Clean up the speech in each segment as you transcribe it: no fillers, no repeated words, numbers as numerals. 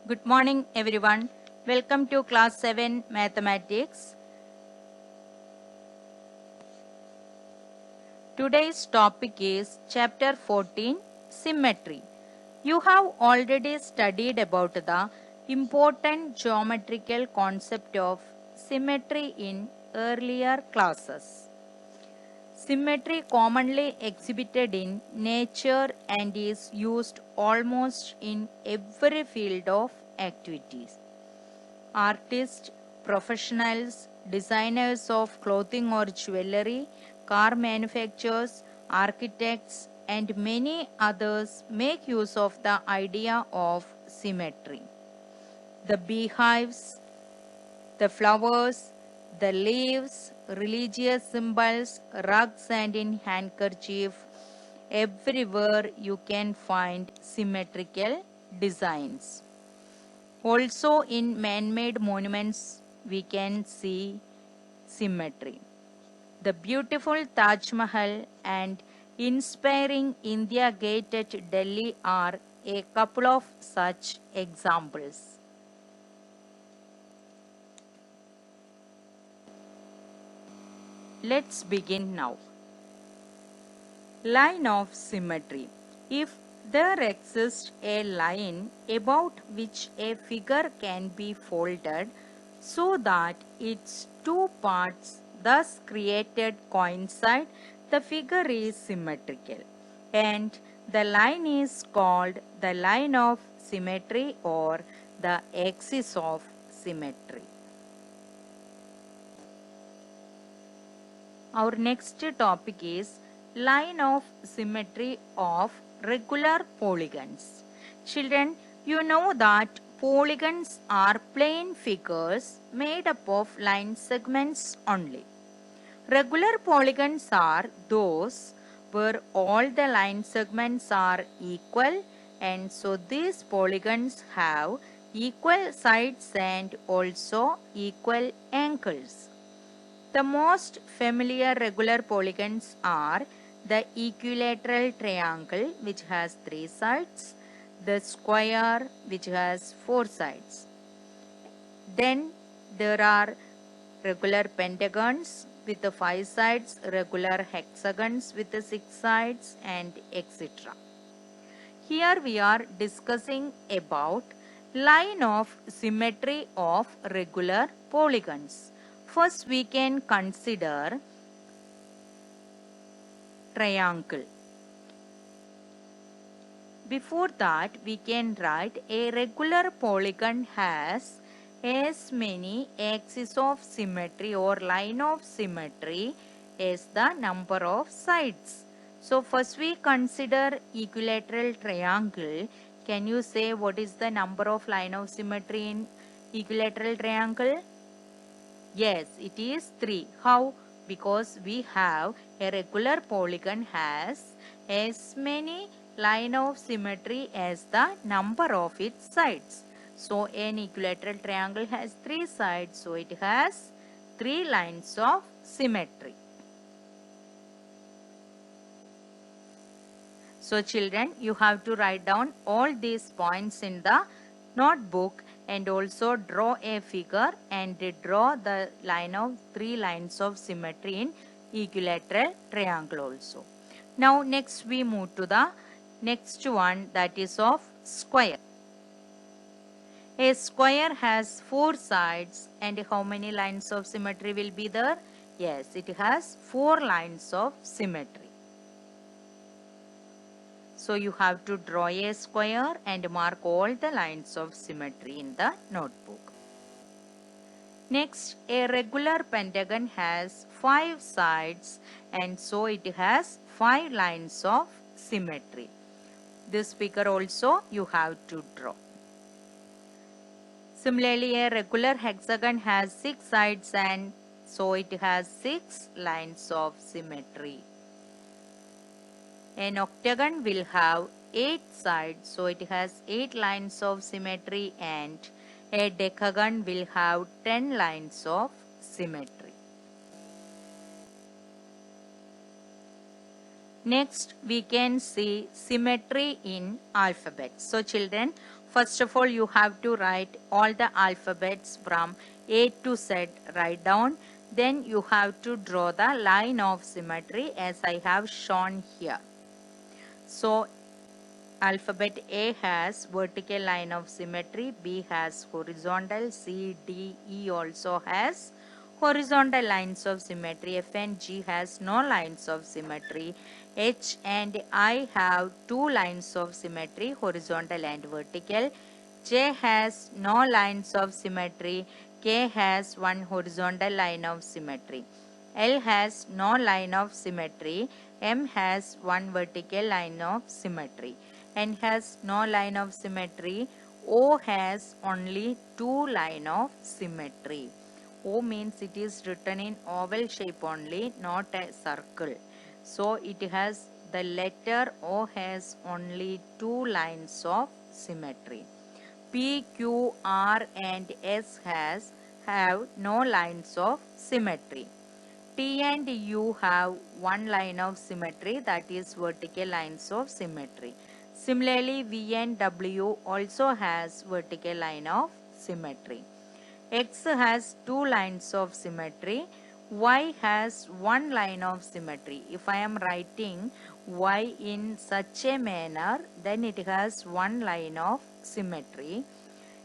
Good morning everyone. Welcome to class 7 mathematics. Today's topic is chapter 14 symmetry. You have already studied about the important geometrical concept of symmetry in earlier classes. Symmetry commonly exhibited in nature and is used almost in every field of activities. Artists, professionals, designers of clothing or jewelry, car manufacturers, architects, and many others make use of the idea of symmetry. The beehives, the flowers, the leaves, religious symbols, rugs and in handkerchief, everywhere you can find symmetrical designs. Also in man-made monuments we can see symmetry. The beautiful Taj Mahal and inspiring India Gate at Delhi are a couple of such examples. Let's begin now. Line of symmetry. If there exists a line about which a figure can be folded so that its two parts thus created coincide, the figure is symmetrical, and the line is called the line of symmetry or the axis of symmetry. Our next topic is line of symmetry of regular polygons. Children, you know that polygons are plane figures made up of line segments only. Regular polygons are those where all the line segments are equal, and so these polygons have equal sides and also equal angles. The most familiar regular polygons are the equilateral triangle, which has 3 sides, the square, which has 4 sides. Then there are regular pentagons with the 5 sides, regular hexagons with the 6 sides, and etc. Here we are discussing about line of symmetry of regular polygons. First we can consider triangle. Before that we can write a regular polygon has as many axes of symmetry or line of symmetry as the number of sides. So first we consider equilateral triangle. Can you say what is the number of line of symmetry in equilateral triangle? Yes, it is 3. How? Because we have a regular polygon has as many line of symmetry as the number of its sides. So an equilateral triangle has 3 sides, so it has 3 lines of symmetry. So children, you have to write down all these points in the notebook and also draw a figure and draw the line of 3 lines of symmetry in equilateral triangle also. Now next we move to the next one, that is of square. A square has 4 sides, and how many lines of symmetry will be there? Yes, it has 4 lines of symmetry. So you have to draw a square and mark all the lines of symmetry in the notebook. Next, a regular pentagon has 5 sides, and so it has 5 lines of symmetry. This figure also you have to draw. Similarly, a regular hexagon has 6 sides, and so it has 6 lines of symmetry. An octagon will have 8 sides, so it has 8 lines of symmetry, and a decagon will have 10 lines of symmetry. Next, we can see symmetry in alphabets. So children, First of all, you have to write all the alphabets from A to Z, write down. Then you have to draw the line of symmetry as I have shown here. So alphabet A has vertical line of symmetry, B has horizontal, C, D, E also has horizontal lines of symmetry, F and G has no lines of symmetry, H and I have two lines of symmetry, horizontal and vertical, J has no lines of symmetry, K has one horizontal line of symmetry, L has no line of symmetry, M has one vertical line of symmetry, N has no line of symmetry, O has only two line of symmetry. O means it is written in oval shape only, not a circle. So it has, the letter O has only two lines of symmetry. P, Q, R and S have no lines of symmetry. T and U have one line of symmetry, that is vertical lines of symmetry. Similarly, V and W also has vertical line of symmetry. X has two lines of symmetry. Y has one line of symmetry. If I am writing Y in such a manner, then it has one line of symmetry.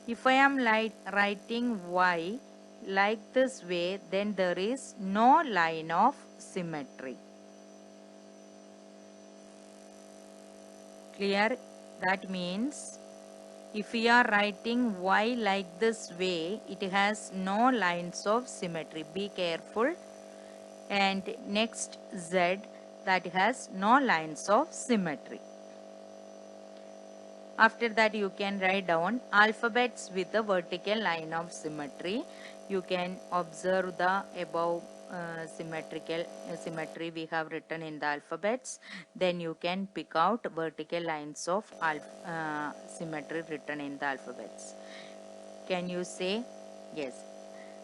If I am writing Y like this way, then there is no line of symmetry. Clear? That means if we are writing Y like this way, it has no lines of symmetry. Be careful. And next Z, that has no lines of symmetry. After that, you can write down alphabets with the vertical line of symmetry. You can observe the above symmetry we have written in the alphabets. Then you can pick out vertical lines of symmetry written in the alphabets. Can you say? Yes.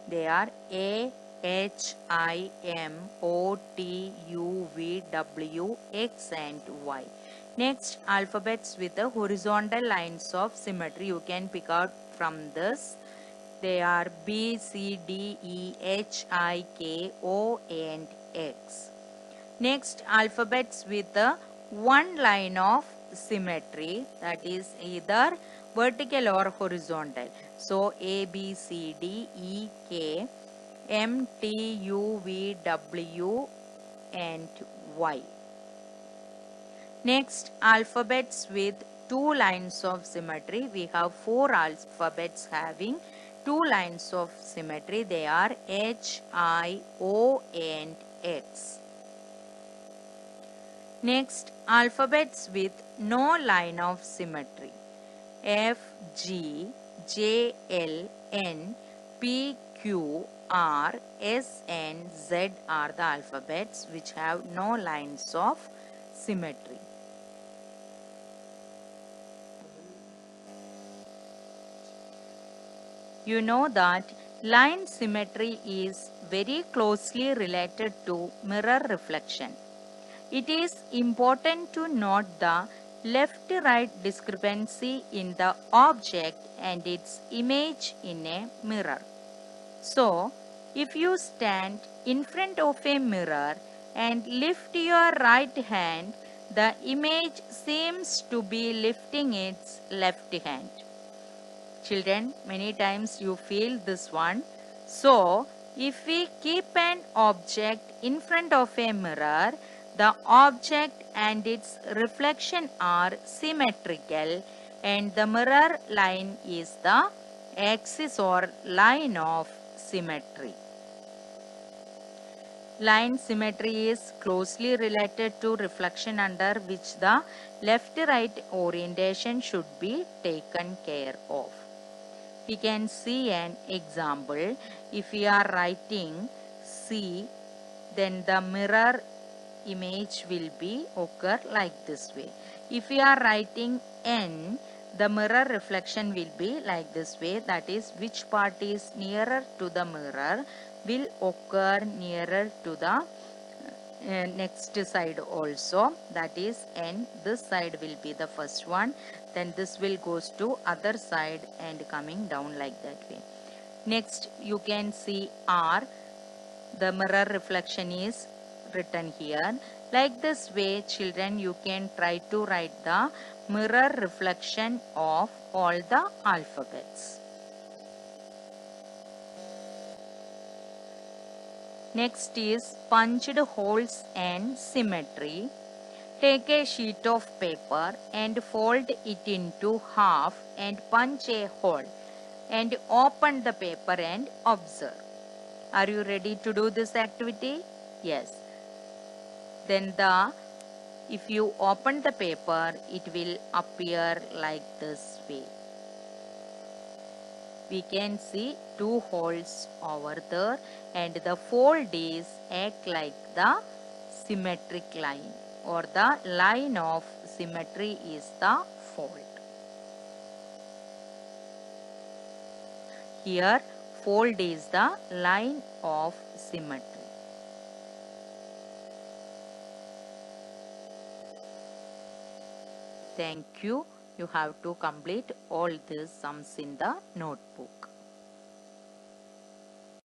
They are A, H, I, M, O, T, U, V, W, X and Y. Next, alphabets with the horizontal lines of symmetry. You can pick out from this. They are B, C, D, E, H, I, K, O and X. Next, alphabets with the one line of symmetry, that is either vertical or horizontal. So A, B, C, D, E, K, M, T, U, V, W and Y. Next, alphabets with two lines of symmetry. We have four alphabets having two lines of symmetry. They are H, I, O and X. Next, alphabets with no line of symmetry. F, G, J, L, N, P, Q, R, S and Z are the alphabets which have no lines of symmetry. You know that line symmetry is very closely related to mirror reflection. It is important to note the left-right discrepancy in the object and its image in a mirror. So, if you stand in front of a mirror and lift your right hand, the image seems to be lifting its left hand. Children, many times you feel this one. So, if we keep an object in front of a mirror, the object and its reflection are symmetrical and the mirror line is the axis or line of symmetry. Line symmetry is closely related to reflection under which the left-right orientation should be taken care of. We can see an example. If we are writing C, then the mirror image will be occur like this way. If we are writing N, the mirror reflection will be like this way. That is, which part is nearer to the mirror will occur nearer to the next side also, that is N. This side will be the first one, then this will goes to other side and coming down like that way. Next you can see R. The mirror reflection is written here. Like this way children, you can try to write the mirror reflection of all the alphabets. Next is punched holes and symmetry. Take a sheet of paper and fold it into half and punch a hole and open the paper and observe. Are you ready to do this activity? Yes. Then if you open the paper, it will appear like this way. We can see two holes over there, and the fold is act like the symmetric line, or the line of symmetry is the fold. Here fold is the line of symmetry. Thank you. You have to complete all these sums in the notebook.